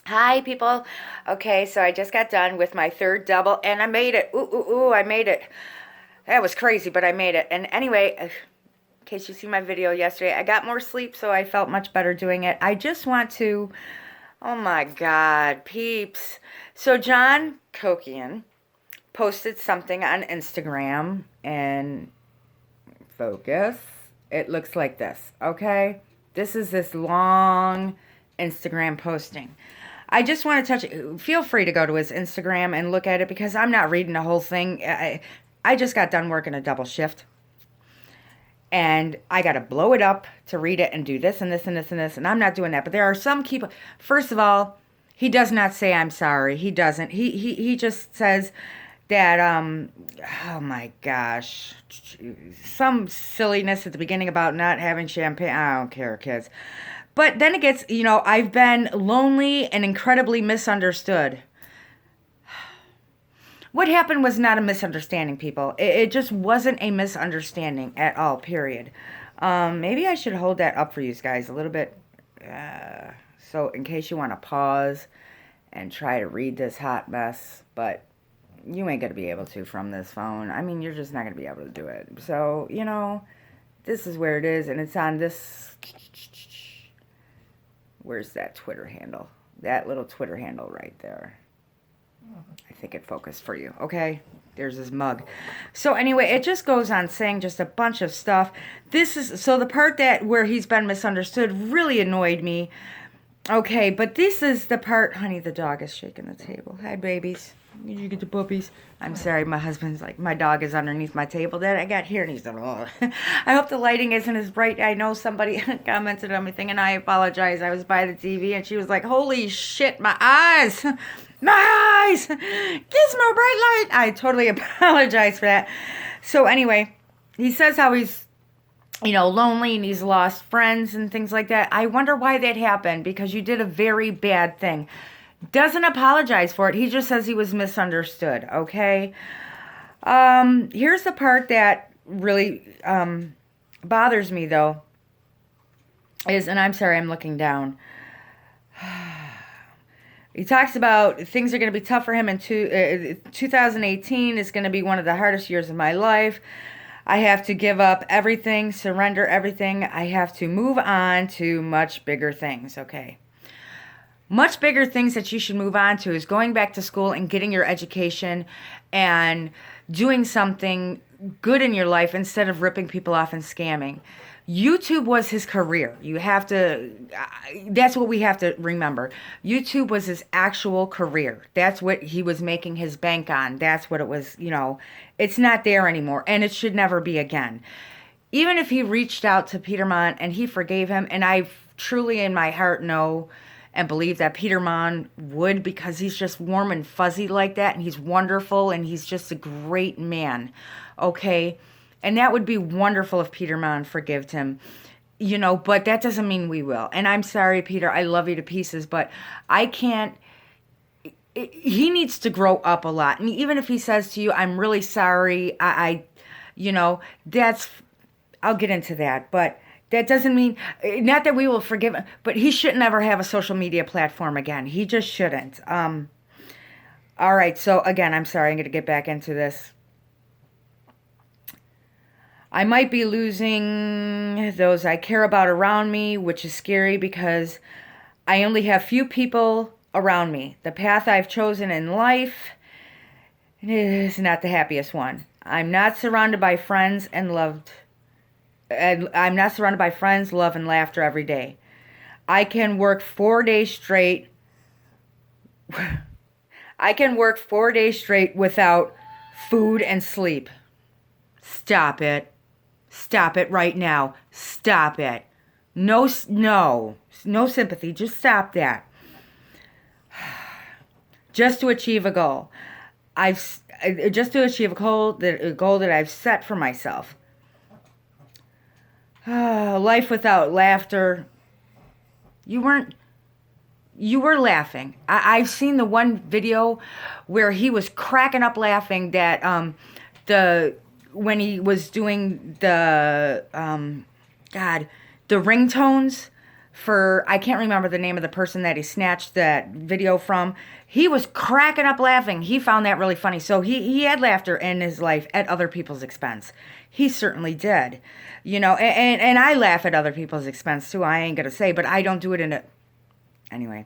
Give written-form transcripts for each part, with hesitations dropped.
Hi, people. Okay, so I just got done with my third double and I made it. Ooh, ooh, ooh, I made it. That was crazy, but I made it. And anyway, in case you see my video yesterday, I got more sleep, so I felt much better doing it. I just want to, oh my God, peeps. So John Kokian posted something on Instagram and focus. It looks like this, okay? This is this long Instagram posting. I just want to touch it. Feel free to go to his Instagram and look at it because I'm not reading the whole thing. I just got done working a double shift and I got to blow it up to read it and do this and this and this and this. And I'm not doing that. But there are some people. First of all, he does not say I'm sorry. He doesn't. He just says that oh my gosh, some silliness at the beginning about not having champagne. I don't care, kids. But then it gets, I've been lonely and incredibly misunderstood. What happened was not a misunderstanding, people. It just wasn't a misunderstanding at all, period. Maybe I should hold that up for you guys a little bit. So in case you want to pause and try to read this hot mess, but you ain't going to be able to from this phone. I mean, you're just not going to be able to do it. So, this is where it is, and it's on this. Where's that Twitter handle? That little Twitter handle right there. I think it focused for you. Okay, there's his mug. So anyway, it just goes on saying just a bunch of stuff. So the part that where he's been misunderstood really annoyed me. Okay, but this is the part, honey, the dog is shaking the table. Hi, babies. Did you get the puppies? I'm sorry, my husband's like, my dog is underneath my table that I got here, and he's like, oh. I hope the lighting isn't as bright. I know somebody commented on my thing, and I apologize. I was by the TV, and she was like, holy shit, my eyes. My eyes. Gizmo bright light. I totally apologize for that. So anyway, he says how he's lonely and he's lost friends and things like that. I wonder why that happened because you did a very bad thing. Doesn't apologize for it. He just says he was misunderstood, okay? Here's the part that really bothers me, though, and I'm sorry, I'm looking down. He talks about things are going to be tough for him in 2018 is going to be one of the hardest years of my life. I have to give up everything, surrender everything. I have to move on to much bigger things, okay? Much bigger things that you should move on to is going back to school and getting your education and doing something good in your life instead of ripping people off and scamming. YouTube was his career. That's what we have to remember. YouTube was his actual career. That's what he was making his bank on. That's what it was, it's not there anymore and it should never be again. Even if he reached out to Peter Mon and he forgave him, and I truly in my heart know and believe that Peter Mon would because he's just warm and fuzzy like that and he's wonderful and he's just a great man, okay? And that would be wonderful if Peter Mon forgived him, but that doesn't mean we will. And I'm sorry, Peter, I love you to pieces, but I can't, he needs to grow up a lot. And even if he says to you, I'm really sorry, that's, I'll get into that, but that doesn't mean, not that we will forgive him, but he shouldn't ever have a social media platform again. He just shouldn't. All right, so again, I'm sorry, I'm going to get back into this. I might be losing those I care about around me, which is scary because I only have few people around me. The path I've chosen in life is not the happiest one. I'm not surrounded by friends and loved. I'm not surrounded by friends, love, and laughter every day. I can work 4 days straight. I can work 4 days straight without food and sleep. Stop it. Stop it right now. Stop it. No sympathy. Just stop that. Just to achieve a goal. Just to achieve a goal that I've set for myself. Life without laughter. You were laughing. I've seen the one video where he was cracking up laughing that when he was doing the ringtones for, I can't remember the name of the person that he snatched that video from. He was cracking up laughing. He found that really funny. So he had laughter in his life at other people's expense. He certainly did. And I laugh at other people's expense too. I ain't going to say, but I don't do it in a... Anyway.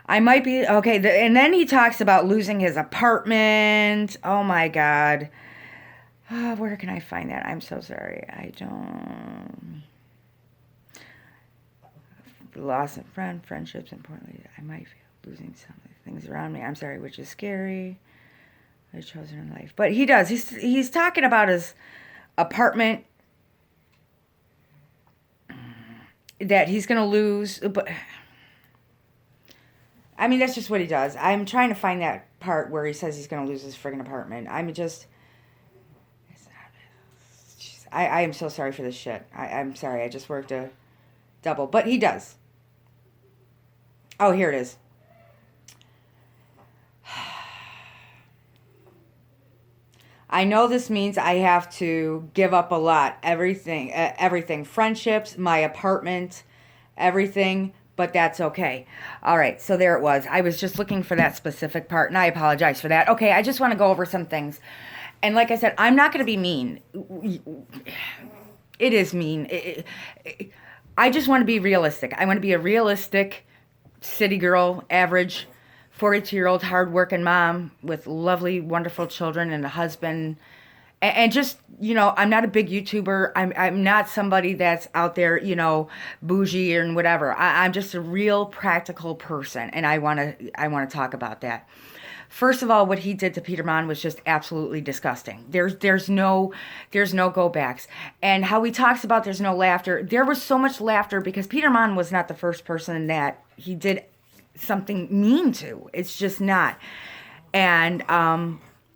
I might be... Okay, and then he talks about losing his apartment. Oh my God. Where can I find that? I'm so sorry. I don't... Loss of friendships, importantly, I might feel losing some of the things around me. I'm sorry, which is scary. I chosen in life, but he does. He's talking about his apartment that he's gonna lose. But I mean, that's just what he does. I'm trying to find that part where he says he's gonna lose his friggin' apartment. I am so sorry for this shit. I'm sorry. I just worked a double, but he does. Oh, here it is. I know this means I have to give up a lot. Everything. Friendships, my apartment, everything, but that's okay. All right, so there it was. I was just looking for that specific part, and I apologize for that. Okay, I just want to go over some things. And like I said, I'm not going to be mean. It is mean. I just want to be realistic. I want to be a realistic city girl, average 42-year-old hardworking mom with lovely, wonderful children and a husband. And just, I'm not a big YouTuber. I'm not somebody that's out there, bougie and whatever. I'm just a real practical person, and I want to talk about that. First of all, what he did to Peter Mon was just absolutely disgusting. There's no go backs. And how he talks about there's no laughter. There was so much laughter because Peter Mon was not the first person that he did something mean to. It's just not. And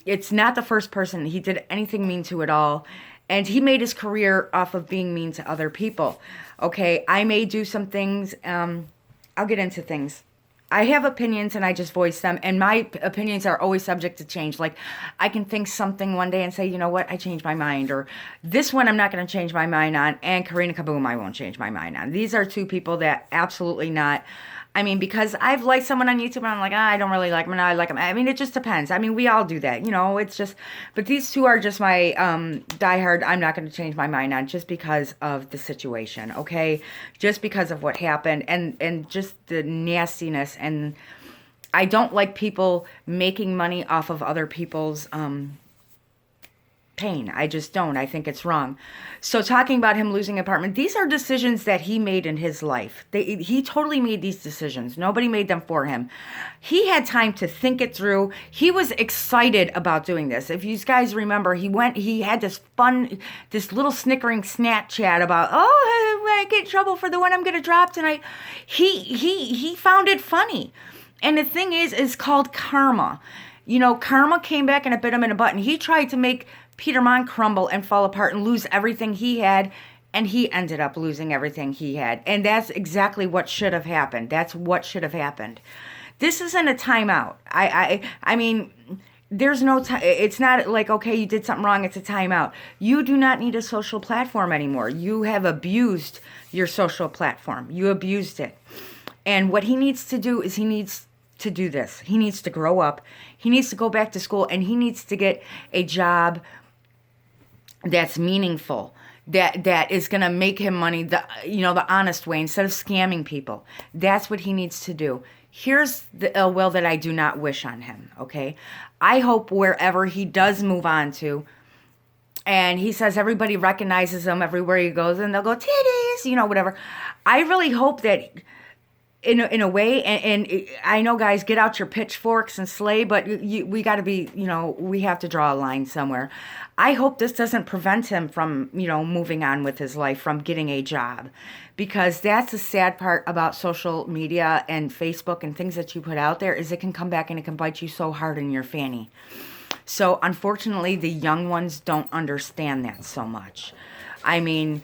it's not the first person he did anything mean to at all. And he made his career off of being mean to other people. Okay, I may do some things. I'll get into things. I have opinions and I just voice them, and my opinions are always subject to change. Like, I can think something one day and say, you know what, I changed my mind, or this one I'm not going to change my mind on, and Karina Kaboom I won't change my mind on. These are two people that absolutely not. I mean, because I've liked someone on YouTube and I'm like, I don't really like them, and I like them. I mean, it just depends. I mean, we all do that, it's just, but these two are just my diehard, I'm not going to change my mind on just because of the situation, okay? Just because of what happened and just the nastiness. And I don't like people making money off of other people's pain. I just don't. I think it's wrong. So talking about him losing an apartment, these are decisions that he made in his life. He totally made these decisions. Nobody made them for him. He had time to think it through. He was excited about doing this. If you guys remember, he had this little snickering Snapchat about, I get in trouble for the one I'm going to drop tonight. He found it funny. And the thing is, it's called karma. Karma came back and it bit him in a butt. And he tried to make Peter Mon crumble and fall apart and lose everything he had, and he ended up losing everything he had. And that's exactly what should have happened. That's what should have happened. This isn't a timeout. I mean, there's no time. It's not like, okay, you did something wrong, it's a timeout. You do not need a social platform anymore. You have abused your social platform. You abused it. And what he needs to do is he needs to do this. He needs to grow up. He needs to go back to school, and he needs to get a job that's meaningful, that is going to make him money the honest way, instead of scamming people. That's what he needs to do. Here's the ill will that I do not wish on him, okay? I hope wherever he does move on to, and he says everybody recognizes him everywhere he goes, and they'll go, titties, whatever. I really hope that in a way, and I know, guys, get out your pitchforks and slay, but we got to be, we have to draw a line somewhere. I hope this doesn't prevent him from, moving on with his life, from getting a job, because that's the sad part about social media and Facebook and things that you put out there, is it can come back and it can bite you so hard in your fanny. So unfortunately, the young ones don't understand that so much. I mean,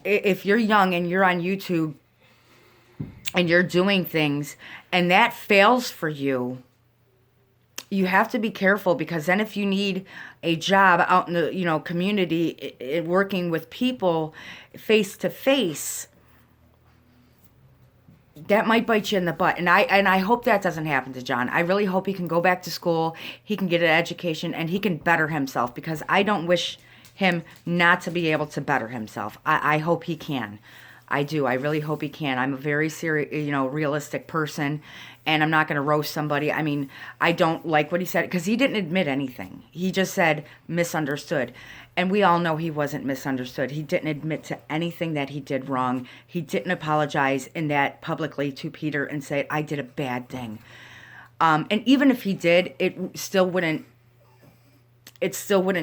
if you're young and you're on YouTube and you're doing things and that fails for you, you have to be careful, because then if you need a job out in the community, working with people face to face, that might bite you in the butt. And I hope that doesn't happen to John. I really hope he can go back to school, he can get an education, and he can better himself, because I don't wish him not to be able to better himself. I hope he can. I do. I really hope he can. I'm a very serious, realistic person, and I'm not going to roast somebody. I mean, I don't like what he said, because he didn't admit anything. He just said misunderstood. And we all know he wasn't misunderstood. He didn't admit to anything that he did wrong. He didn't apologize in that publicly to Peter and say, I did a bad thing. And even if he did, it still wouldn't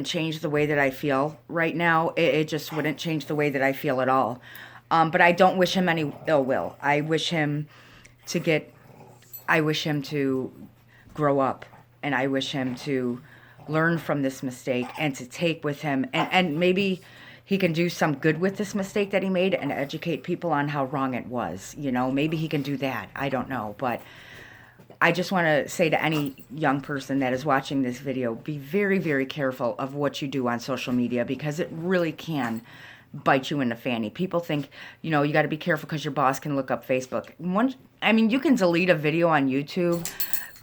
change the way that I feel right now. It just wouldn't change the way that I feel at all. But I don't wish him any ill will. I wish him to grow up, and I wish him to learn from this mistake and to take with him, and maybe he can do some good with this mistake that he made and educate people on how wrong it was. Maybe he can do that. I don't know. But I just want to say to any young person that is watching this video, be very, very careful of what you do on social media, because it really can bite you in the fanny. People think, you got to be careful because your boss can look up Facebook. You can delete a video on YouTube,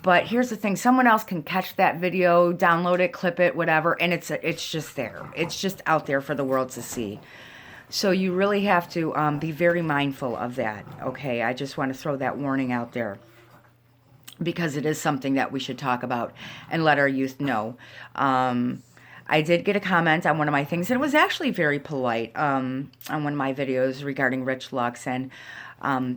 but here's the thing. Someone else can catch that video, download it, clip it, whatever, and it's just there. It's just out there for the world to see. So you really have to be very mindful of that, okay? I just want to throw that warning out there, because it is something that we should talk about and let our youth know. I did get a comment on one of my things, and it was actually very polite, on one of my videos regarding Rich Lux, and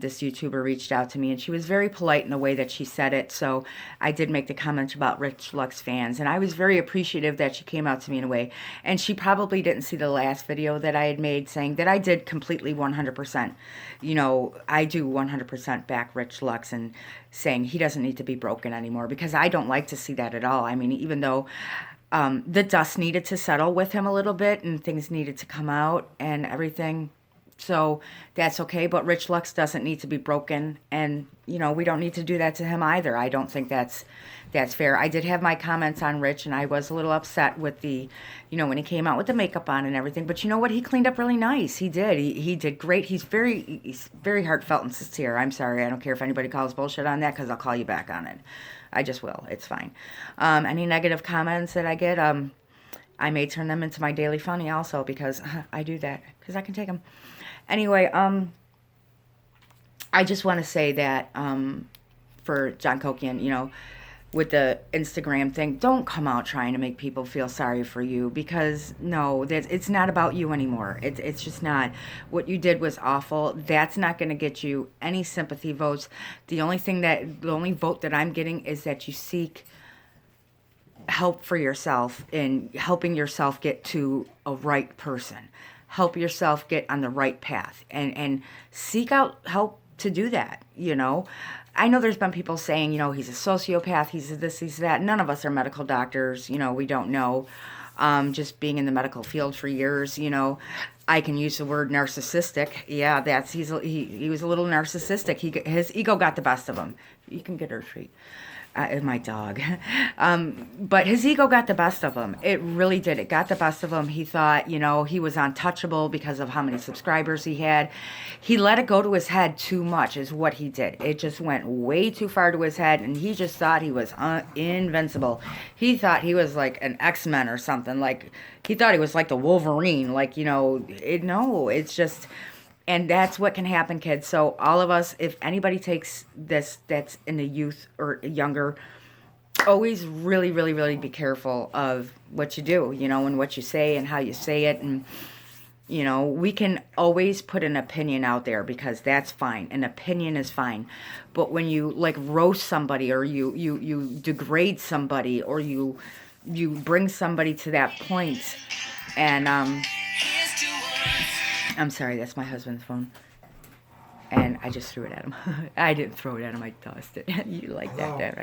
this YouTuber reached out to me, and she was very polite in the way that she said it. So I did make the comment about Rich Lux fans, and I was very appreciative that she came out to me in a way. And she probably didn't see the last video that I had made saying that I did completely 100%. I do 100% back Rich Lux, and saying he doesn't need to be broken anymore, because I don't like to see that at all. I mean, even though the dust needed to settle with him a little bit and things needed to come out and everything. So that's okay. But Rich Lux doesn't need to be broken. And, we don't need to do that to him either. I don't think that's fair. I did have my comments on Rich, and I was a little upset with the, when he came out with the makeup on and everything. But you know what? He cleaned up really nice. He did. He did great. He's very heartfelt and sincere. I'm sorry. I don't care if anybody calls bullshit on that, because I'll call you back on it. I just will. It's fine. Any negative comments that I get, I may turn them into my daily funny also, because I do that, because I can take them. Anyway, I just want to say that for John Kuckian, with the Instagram thing, don't come out trying to make people feel sorry for you, because no, it's not about you anymore. It's just not. What you did was awful. That's not going to get you any sympathy votes. The only vote that I'm getting is that you seek help for yourself in helping yourself get to a right person. Help yourself get on the right path, and seek out help to do that. I know there's been people saying, he's a sociopath, he's this, he's that. None of us are medical doctors. We don't know. Just being in the medical field for years, I can use the word narcissistic. Yeah, he was a little narcissistic. His ego got the best of him. You can get her a treat. My dog. But his ego got the best of him. It really did. It got the best of him. He thought, he was untouchable because of how many subscribers he had. He let it go to his head too much is what he did. It just went way too far to his head, and he just thought he was invincible. He thought he was like an X-Men or something. Like, he thought he was like the Wolverine. Like, it's just... And that's what can happen, kids. So all of us, if anybody takes this that's in the youth or younger, always really, really, really be careful of what you do, and what you say and how you say it. And, we can always put an opinion out there, because that's fine. An opinion is fine. But when you, roast somebody, or you degrade somebody, or you bring somebody to that point, and... I'm sorry, that's my husband's phone. And I just threw it at him. I didn't throw it at him, I tossed it. You like that,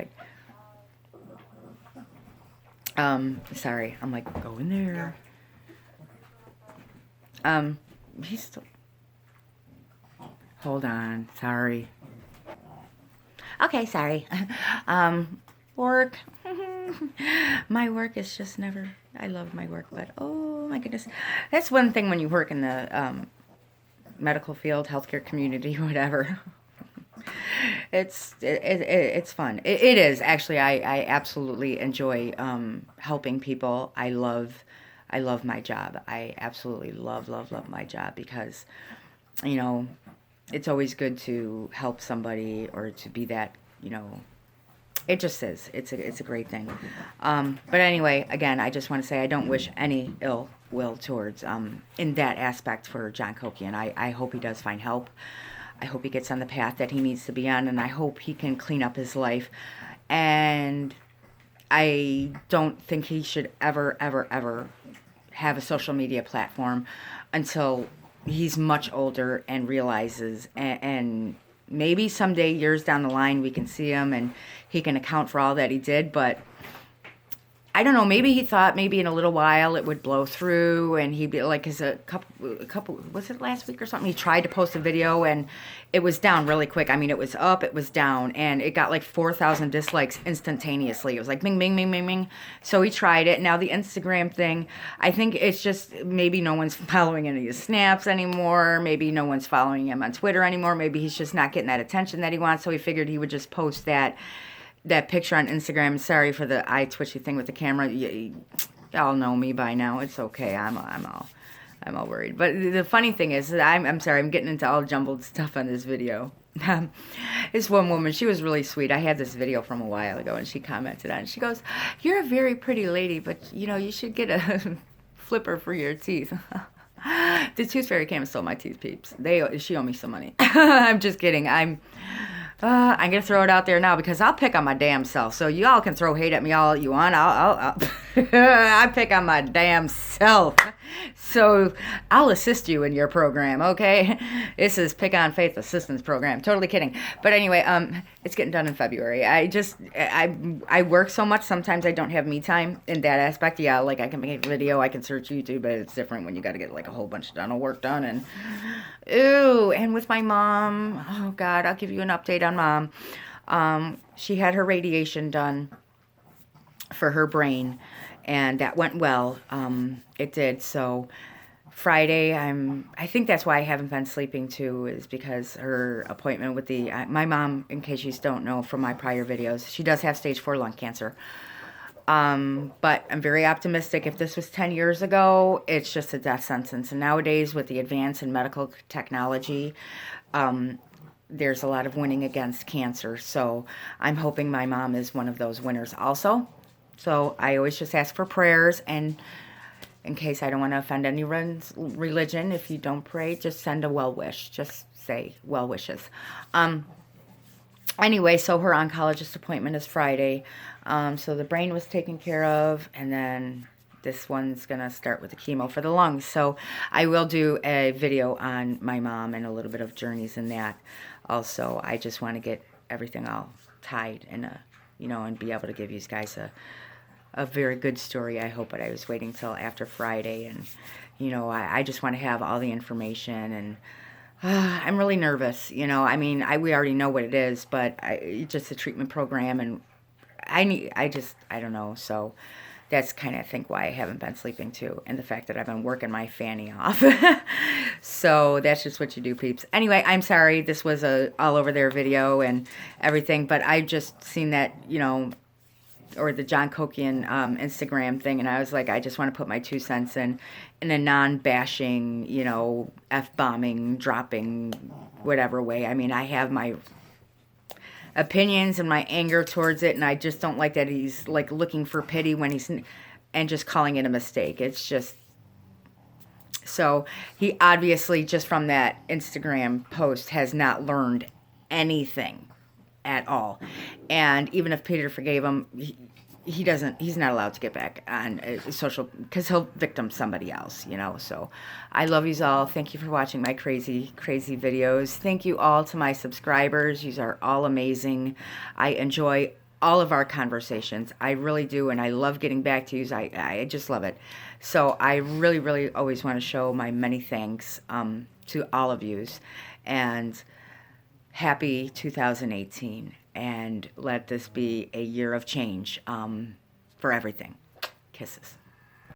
right? Sorry, I'm like, go in there. He's still... Hold on, sorry. Okay, sorry. Work. My work is just never... I love my work, but oh my goodness. That's one thing when you work in the medical field, healthcare community, whatever. It's fun. It is actually. I absolutely enjoy helping people. I love my job. I absolutely love my job because you know it's always good to help somebody or to be that it just is. It's a great thing. But anyway, again, I just want to say I don't wish any ill will towards in that aspect for John Kuckian. I hope he does find help. I hope he gets on the path that he needs to be on, and I hope he can clean up his life. And I don't think he should ever have a social media platform until he's much older and realizes and maybe someday, years down the line, we can see him and he can account for all that he did. But I don't know. Maybe he thought maybe in a little while it would blow through, and he'd be like, "Cause a couple, was it last week or something? He tried to post a video, and it was down really quick. I mean, it was up, it was down, and it got like 4,000 dislikes instantaneously. It was like bing, bing, bing, bing, bing. So he tried it. Now the Instagram thing, I think it's just maybe no one's following any of his snaps anymore. Maybe no one's following him on Twitter anymore. Maybe he's just not getting that attention that he wants. So he figured he would just post that picture on Instagram. Sorry for the eye twitchy thing with the camera. Y'all know me by now. It's okay. I'm all worried. But the funny thing is, I'm sorry. I'm getting into all jumbled stuff on this video. This one woman, she was really sweet. I had this video from a while ago, and she commented on it. She goes, "You're a very pretty lady, but you should get a flipper for your teeth." The tooth fairy came and stole my teeth, peeps. She owe me some money. I'm just kidding. I'm gonna throw it out there now because I'll pick on my damn self. So y'all can throw hate at me all you want. I'll I pick on my damn self. So I'll assist you in your program, okay? This is Pick on Faith Assistance Program. Totally kidding. But anyway, it's getting done in February. I work so much. Sometimes I don't have me time in that aspect. Yeah, like I can make a video, I can search YouTube, but it's different when you got to get like a whole bunch of dental work done. And and with my mom, oh God, I'll give you an update on mom. She had her radiation done for her brain, and that went well. It did. So Friday, I think that's why I haven't been sleeping too, is because her appointment with my mom, in case you don't know from my prior videos, she does have stage 4 lung cancer. But I'm very optimistic. If this was 10 years ago, it's just a death sentence. And nowadays, with the advance in medical technology, there's a lot of winning against cancer. So I'm hoping my mom is one of those winners also. So I always just ask for prayers, and in case I don't want to offend anyone's religion, if you don't pray, just send a well wish. Just say well wishes. Anyway, so her oncologist appointment is Friday. So the brain was taken care of, and then this one's going to start with the chemo for the lungs. So I will do a video on my mom and a little bit of journeys in that. Also, I just want to get everything all tied and and be able to give you guys a very good story, I hope. But I was waiting till after Friday, and I just want to have all the information, and I'm really nervous. I mean, we already know what it is, but it's just a treatment program, and I don't know. So that's kind of, I think, why I haven't been sleeping too, and the fact that I've been working my fanny off. So that's just what you do, peeps. Anyway, I'm sorry this was a all over there video and everything, but I just seen that, or the John Kuckian Instagram thing, and I was like, I just want to put my 2 cents in a non-bashing, F-bombing, dropping, whatever way. I mean, I have my opinions and my anger towards it, and I just don't like that he's like looking for pity when and just calling it a mistake. It's just, so he obviously, just from that Instagram post, has not learned anything at all. And even if Peter forgave him, he's not allowed to get back on social, because he'll victim somebody else, So I love yous all. Thank you for watching my crazy videos. Thank you all to my subscribers. Yous are all amazing. I enjoy all of our conversations. I really do, and I love getting back to yous. I just love it. So I really always want to show my many thanks to all of yous, and happy 2018, and let this be a year of change for everything. Kisses.